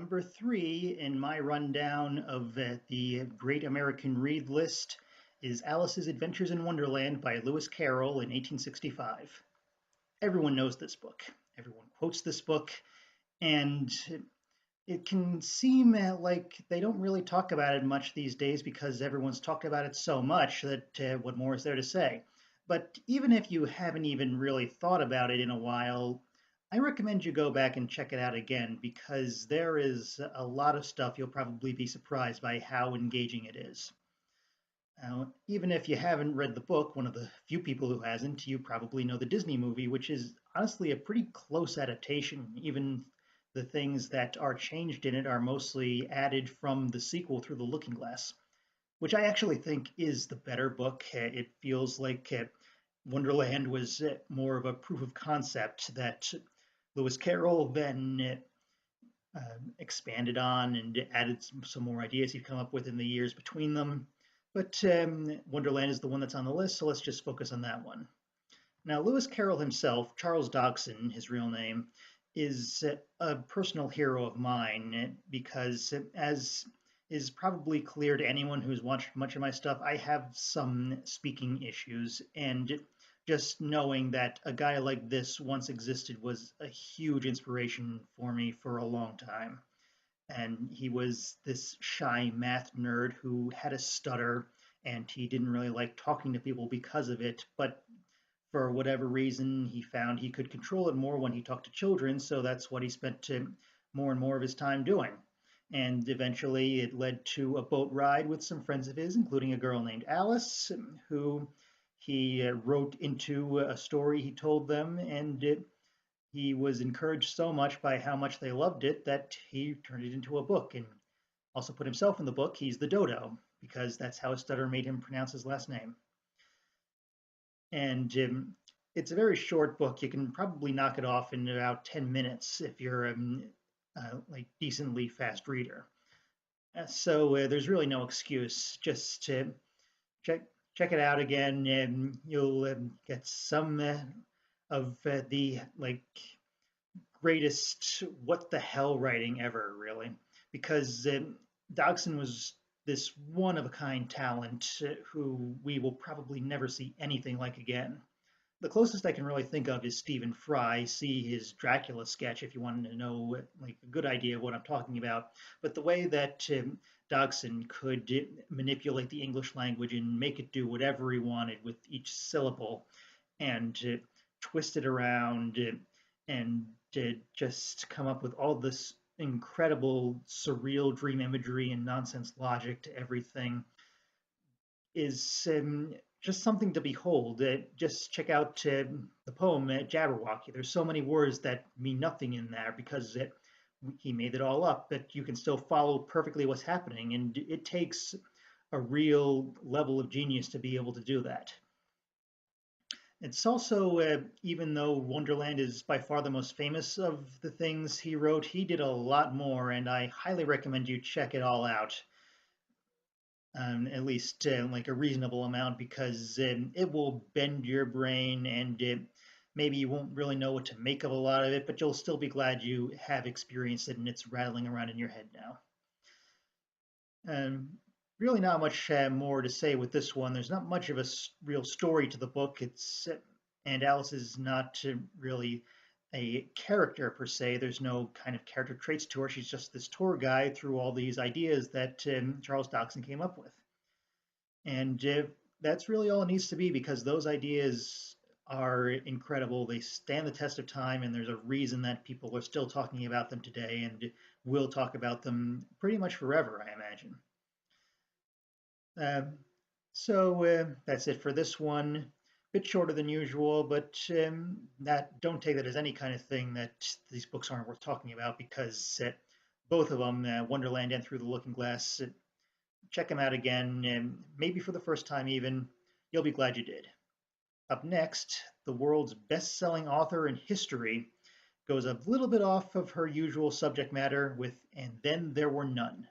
Number three in my rundown of the Great American Read list is Alice's Adventures in Wonderland by Lewis Carroll in 1865. Everyone knows this book. Everyone quotes this book, and it can seem like they don't really talk about it much these days because everyone's talked about it so much that what more is there to say? But even if you haven't even really thought about it in a while, I recommend you go back and check it out again because there is a lot of stuff you'll probably be surprised by how engaging it is. Even if you haven't read the book, one of the few people who hasn't, you probably know the Disney movie, which is honestly a pretty close adaptation. Even the things that are changed in it are mostly added from the sequel Through the Looking Glass, which I actually think is the better book. It feels like Wonderland was more of a proof of concept that Lewis Carroll then expanded on and added some more ideas he'd come up with in the years between them. But Wonderland is the one that's on the list, so let's just focus on that one. Now, Lewis Carroll himself, Charles Dodgson, his real name, is a personal hero of mine because, as is probably clear to anyone who's watched much of my stuff, I have some speaking issues, and just knowing that a guy like this once existed was a huge inspiration for me for a long time. And he was this shy math nerd who had a stutter and he didn't really like talking to people because of it, but for whatever reason he found he could control it more when he talked to children, so that's what he spent more and more of his time doing. And eventually it led to a boat ride with some friends of his, including a girl named Alice, who he wrote into a story he told them, and he was encouraged so much by how much they loved it that he turned it into a book and also put himself in the book. He's the Dodo because that's how his stutter made him pronounce his last name. And it's a very short book. You can probably knock it off in about 10 minutes if you're like decently fast reader. So there's really no excuse. Just check check it out again, and you'll get some of the like greatest what the hell writing ever, really, because Dodgson was this one of a kind talent who we will probably never see anything like again. The closest I can really think of is Stephen Fry. See his Dracula sketch if you want to know like a good idea of what I'm talking about. But the way that Dodgson could manipulate the English language and make it do whatever he wanted with each syllable and twist it around and just come up with all this incredible surreal dream imagery and nonsense logic to everything is just something to behold. Just check out the poem Jabberwocky. There's so many words that mean nothing in there because he made it all up, but you can still follow perfectly what's happening, and it takes a real level of genius to be able to do that. It's also, even though Wonderland is by far the most famous of the things he wrote, he did a lot more, and I highly recommend you check it all out. At least like a reasonable amount, because it will bend your brain, and maybe you won't really know what to make of a lot of it, but you'll still be glad you have experienced it and it's rattling around in your head now. Really not much more to say with this one. There's not much of a real story to the book. And Alice is not really a character per se. There's no kind of character traits to her. She's just this tour guide through all these ideas that Charles Dodgson came up with. And that's really all it needs to be because those ideas are incredible. They stand the test of time, and there's a reason that people are still talking about them today and will talk about them pretty much forever, I imagine. So that's it for this one. Bit shorter than usual, but don't take that as any kind of thing that these books aren't worth talking about because both of them, Wonderland and Through the Looking Glass, check them out again, maybe for the first time even. You'll be glad you did. Up next, the world's best-selling author in history goes a little bit off of her usual subject matter with And Then There Were None.